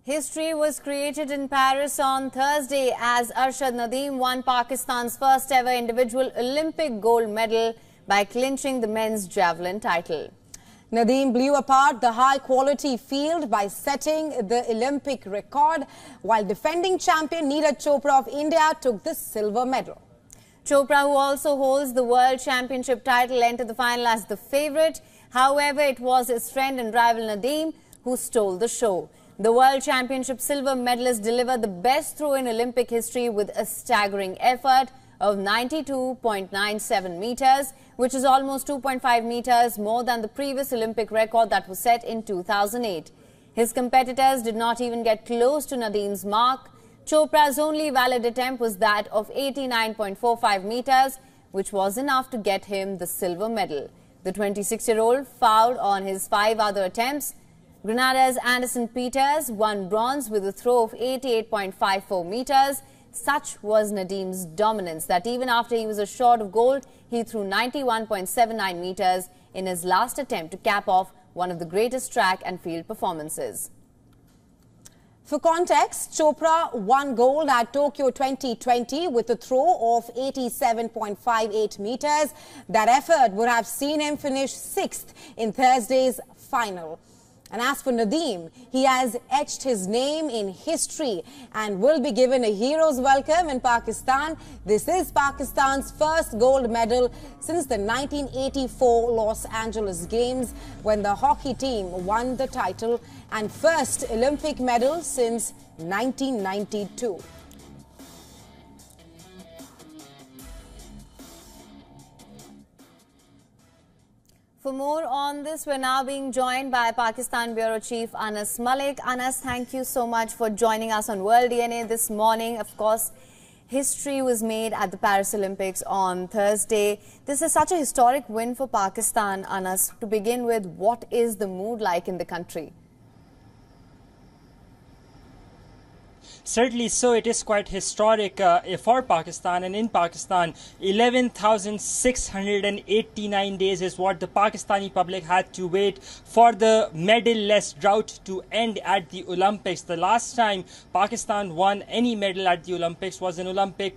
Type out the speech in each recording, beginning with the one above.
History was created in Paris on Thursday as Arshad Nadeem won Pakistan's first ever individual Olympic gold medal by clinching the men's javelin title. Nadeem blew apart the high-quality field by setting the Olympic record, while defending champion Neeraj Chopra of India took the silver medal. Chopra, who also holds the World Championship title, entered the final as the favourite. However, it was his friend and rival Nadeem who stole the show. The World Championship silver medalist delivered the best throw in Olympic history with a staggering effort of 92.97 meters, which is almost 2.5 meters more than the previous Olympic record that was set in 2008. His competitors did not even get close to Nadeem's mark. Chopra's only valid attempt was that of 89.45 meters, which was enough to get him the silver medal. The 26-year-old fouled on his 5 other attempts. Grenada's Anderson Peters won bronze with a throw of 88.54 meters. Such was Nadeem's dominance that even after he was short of gold, he threw 91.79 meters in his last attempt to cap off one of the greatest track and field performances. For context, Chopra won gold at Tokyo 2020 with a throw of 87.58 meters. That effort would have seen him finish 6th in Thursday's final. And as for Nadeem, he has etched his name in history and will be given a hero's welcome in Pakistan. This is Pakistan's first gold medal since the 1984 Los Angeles Games, when the hockey team won the title, and first Olympic medal since 1992. For more on this, we're now being joined by Pakistan Bureau Chief Anas Malik. Anas, thank you so much for joining us on World DNA this morning. Of course, history was made at the Paris Olympics on Thursday. This is such a historic win for Pakistan, Anas. To begin with, what is the mood like in the country? Certainly so, it is quite historic for Pakistan, and in Pakistan 11,689 days is what the Pakistani public had to wait for the medal-less drought to end at the Olympics. The last time Pakistan won any medal at the Olympics was an Olympic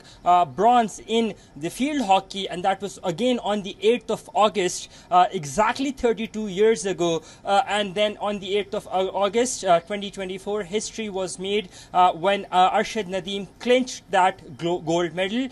bronze in the field hockey, and that was again on the 8th of August, exactly 32 years ago. And then on the 8th of August 2024, history was made when Arshad Nadeem clinched that gold medal.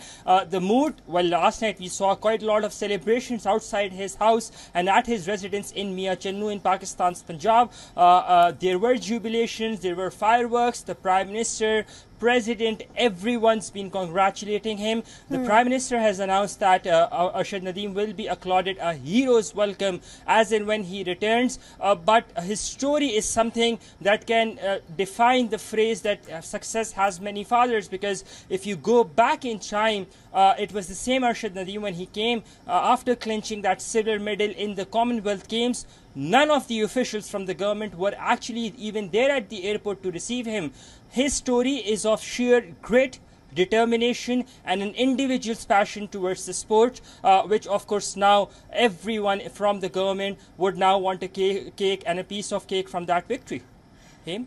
The mood, well, last night we saw quite a lot of celebrations outside his house and at his residence in Mia Channu in Pakistan's Punjab. There were jubilations, there were fireworks. The Prime Minister, President, everyone's been congratulating him. The Prime Minister has announced that Arshad Nadeem will be accorded a hero's welcome as and when he returns. But his story is something that can define the phrase that success has many fathers, because if you go back in time, it was the same Arshad Nadeem when he came after clinching that silver medal in the Commonwealth Games. None of the officials from the government were actually even there at the airport to receive him. His story is of sheer grit, determination, and an individual's passion towards the sport, which of course now everyone from the government would now want a cake and a piece of cake from that victory. Him?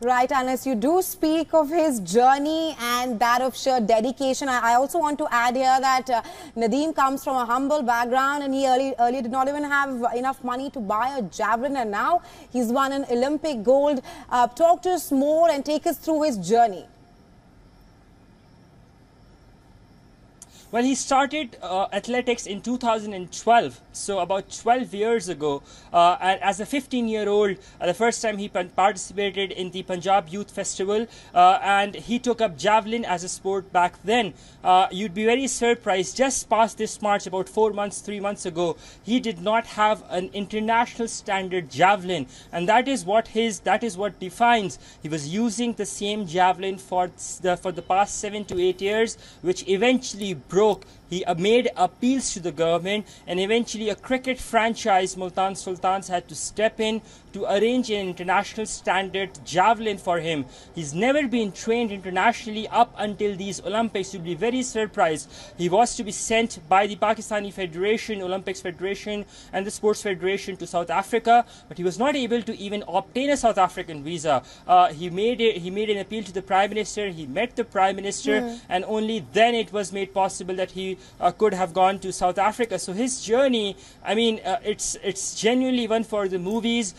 Right, Anas, you do speak of his journey and that of sheer dedication. I also want to add here that Nadeem comes from a humble background, and he earlier did not even have enough money to buy a javelin, and now he's won an Olympic gold. Talk to us more and take us through his journey. Well, he started athletics in 2012, so about 12 years ago. And as a 15-year-old, the first time he participated in the Punjab Youth Festival, and he took up javelin as a sport back then. You'd be very surprised, just past this March, about 3 months ago, he did not have an international standard javelin, and that is what defines. He was using the same javelin for the past 7 to 8 years, which eventually broke he made appeals to the government, and eventually a cricket franchise, Multan Sultans, had to step in to arrange an international standard javelin for him. He's never been trained internationally up until these Olympics. You'll be very surprised. He was to be sent by the Pakistani Federation, Olympics Federation and the Sports Federation to South Africa, but he was not able to even obtain a South African visa. He made an appeal to the Prime Minister. He met the Prime Minister, and only then it was made possible that he could have gone to South Africa. So his journey, I mean, it's genuinely one for the movies.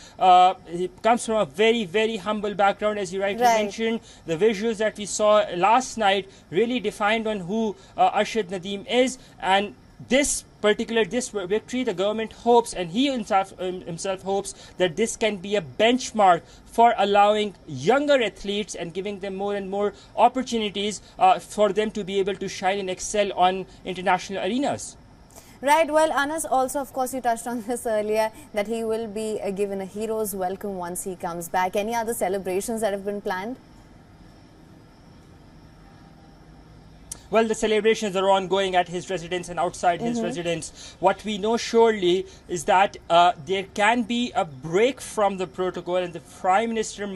He comes from a very, very humble background, as you rightly mentioned. The visuals that we saw last night really defined on who Arshad Nadeem is, and this victory, the government hopes, and he himself hopes, that this can be a benchmark for allowing younger athletes and giving them more and more opportunities for them to be able to shine and excel on international arenas. Right, well, Anas, also, of course, you touched on this earlier, that he will be given a hero's welcome once he comes back. Any other celebrations that have been planned? Well, the celebrations are ongoing at his residence and outside his residence. What we know surely is that there can be a break from the protocol, and the Prime Minister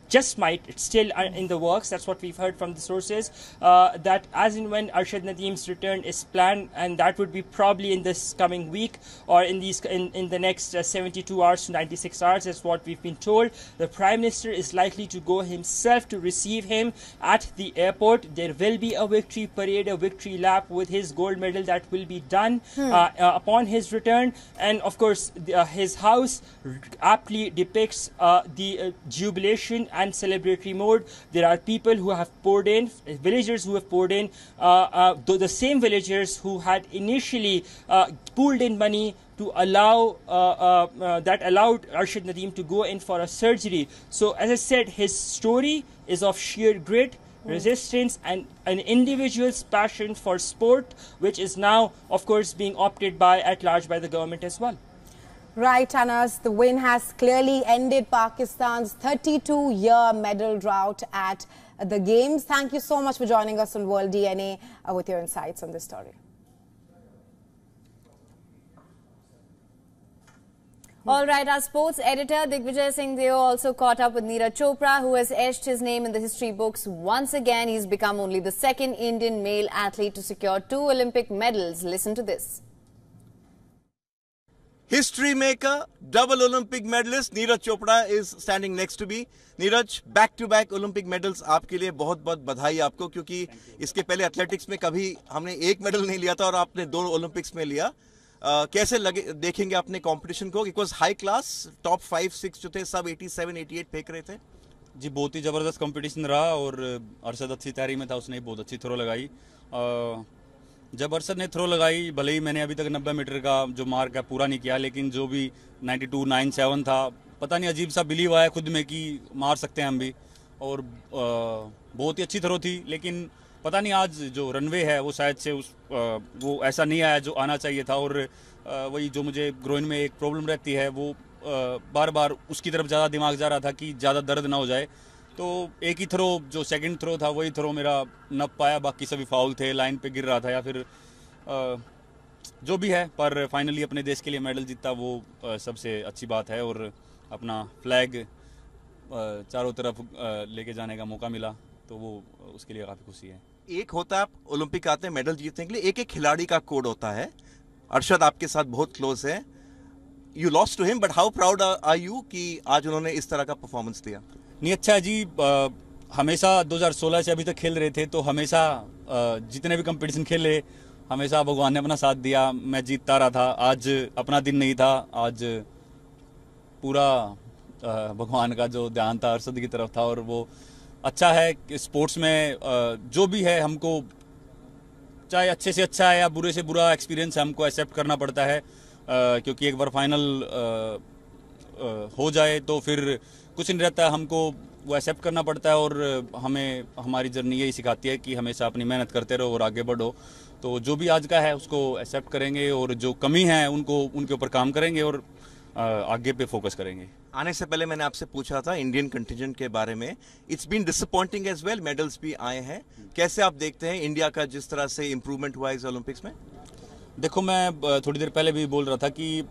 it's still in the works. That's what we've heard from the sources, that as and when Arshad Nadeem's return is planned, and that would be probably in this coming week or in the next 72 hours to 96 hours, that's what we've been told. The Prime Minister is likely to go himself to receive him at the airport. There will be a victory parade, a victory lap with his gold medal that will be done upon his return. And of course, his house aptly depicts the jubilation and celebratory mode. There are people who have poured in, villagers who have poured in, the same villagers who had initially pooled in money to allow that allowed Arshad Nadeem to go in for a surgery. So as I said, his story is of sheer grit, resistance, and an individual's passion for sport, which is now, of course, being opted by at large by the government as well. Right, Anas, the win has clearly ended Pakistan's 32-year medal drought at the Games. Thank you so much for joining us on World DNA with your insights on this story. All right, our sports editor Digvijay Singh Deo also caught up with Neeraj Chopra, who has etched his name in the history books once again. He's become only the second Indian male athlete to secure 2 Olympic medals. Listen to this. History maker, double Olympic medalist Neeraj Chopra is standing next to me. Neeraj, back-to-back Olympic medals आपके लिए बहुत-बहुत बधाई आपको, क्योंकि इसके पहले athletics में कभी हमने एक मेडल नहीं लिया था और आपने 2 ओलंपिक्स में लिया. कैसे लगे देखेंगे अपने कंपटीशन को? It was high class, top 5-6 जो थे सब 87-88 फेंक रहे थे. जी, बहुत ही ज़बरदस्त कंपटीशन रहा और अरशद अच्छी तैयारी में था, उसने बहुत अच्छी थ्रो लगाई. जब अरशद ने थ्रो लगाई, भले ही मैंने अभी तक 90 मीटर का जो मार्क है पूरा नहीं किया, लेकिन जो भी 92.97 था, पता नहीं अजीब सा बिलीव आया खुद में कि मार सकते हैं हम भी. और बहुत ही अच्छी थ्रो थी, लेकिन पता नहीं आज जो रनवे है वो शायद से वो ऐसा नहीं आया जो आना चाहिए था. और वही जो मुझे ग्रोइन में एक प्रॉब्लम रहती है, वो बार बार उसकी तरफ ज़्यादा दिमाग जा रहा था कि ज़्यादा दर्द ना हो जाए. तो एक ही थ्रो, जो सेकंड थ्रो था, वही थ्रो मेरा नप पाया, बाकी सभी फाउल थे, लाइन पे गिर रहा था या फिर जो भी है. पर फाइनली अपने देश के लिए मेडल जीता, वो सबसे अच्छी बात है. और अपना फ्लैग चारों तरफ लेके जाने का मौका मिला, तो वो उसके लिए काफ़ी खुशी है. एक होता है आप ओलंपिक आते हैं मेडल जीतने के लिए, एक खिलाड़ी का कोड होता है. अरशद आपके साथ बहुत क्लोज है. You lost to him, but how proud are you कि आज उन्होंने इस तरह का परफॉर्मेंस दिया? नहीं, अच्छा जी, हमेशा 2016 से अभी तक खेल रहे थे, तो हमेशा जितने भी कंपटीशन खेले, हमेशा भगवान ने अपना साथ दिया, मैं जीतता रहा था. आज अपना दिन नहीं था, आज पूरा भगवान का जो ध्यान था अरशद की तरफ था. और वो अच्छा है कि स्पोर्ट्स में जो भी है, हमको चाहे अच्छे से अच्छा है या बुरे से बुरा एक्सपीरियंस है, हमको एक्सेप्ट करना पड़ता है. क्योंकि एक बार फाइनल हो जाए तो फिर कुछ नहीं रहता, हमको वो एक्सेप्ट करना पड़ता है. और हमें हमारी जर्नी यही सिखाती है कि हमेशा अपनी मेहनत करते रहो और आगे बढ़ो. तो जो भी आज का है उसको एक्सेप्ट करेंगे, और जो कमी है उनके ऊपर काम करेंगे, और आगे पे फोकस करेंगे। आने से पहले मैंने आपसे पूछा था इंडियन कंटिजेंट के बारे में। It's been disappointing as well, medals भी आए हैं। कैसे आप देखते हैं इंडिया का जिस तरह से इंप्रूवमेंट हुआ इस ओलंपिक्स में? देखो, मैं थोड़ी देर पहले भी बोल रहा था कि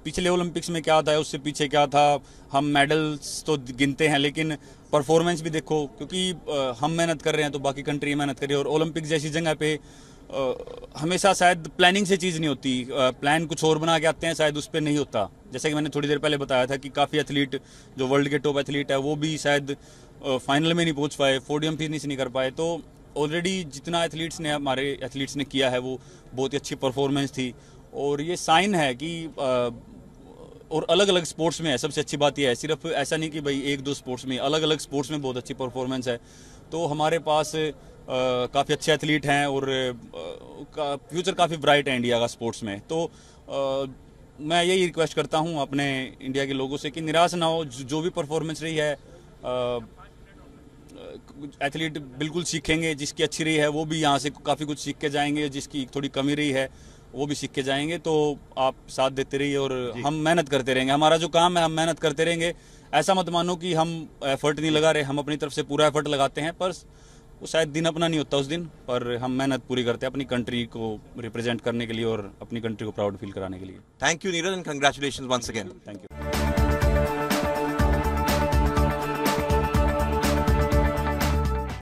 पिछले ओलंपिक्स में क्या था, उससे पीछे क्या था। हम मेडल्स तो गिनते हैं लेकिन परफॉर्मेंस भी देखो, क्योंकि हम मेहनत कर रहे हैं तो बाकी कंट्री मेहनत कर रही है। और ओलंपिक जैसी जगह पे हमेशा शायद प्लानिंग से चीज़ नहीं होती, प्लान कुछ और बना के आते हैं, शायद उस पर नहीं होता। जैसे कि मैंने थोड़ी देर पहले बताया था कि काफ़ी एथलीट जो वर्ल्ड के टॉप एथलीट है वो भी शायद फाइनल में नहीं पहुंच पाए, पोडियम फिनिश नहीं कर पाए। तो ऑलरेडी जितना हमारे एथलीट्स ने किया है वो बहुत ही अच्छी परफॉर्मेंस थी। और ये साइन है कि और अलग अलग स्पोर्ट्स में है। सबसे अच्छी बात यह है, सिर्फ ऐसा नहीं कि भाई एक दो स्पोर्ट्स में, अलग अलग स्पोर्ट्स में बहुत अच्छी परफॉर्मेंस है। तो हमारे पास काफ़ी अच्छे एथलीट हैं और फ्यूचर काफ़ी ब्राइट है इंडिया का स्पोर्ट्स में। तो मैं यही रिक्वेस्ट करता हूं अपने इंडिया के लोगों से कि निराश ना हो। जो भी परफॉर्मेंस रही है एथलीट बिल्कुल सीखेंगे, जिसकी अच्छी रही है वो भी यहाँ से काफ़ी कुछ सीख के जाएंगे, जिसकी थोड़ी कमी रही है वो भी सीख के जाएंगे। तो आप साथ देते रहिए और हम मेहनत करते रहेंगे। हमारा जो काम है हम मेहनत करते रहेंगे। ऐसा मत मानो कि हम एफर्ट नहीं लगा रहे, हम अपनी तरफ से पूरा एफर्ट लगाते हैं, पर वो शायद दिन अपना नहीं होता उस दिन, पर हम मेहनत पूरी करते हैं अपनी कंट्री को रिप्रेजेंट करने के लिए और अपनी कंट्री को प्राउड फील कराने के लिए। Thank you Neeraj and congratulations once again. Thank you.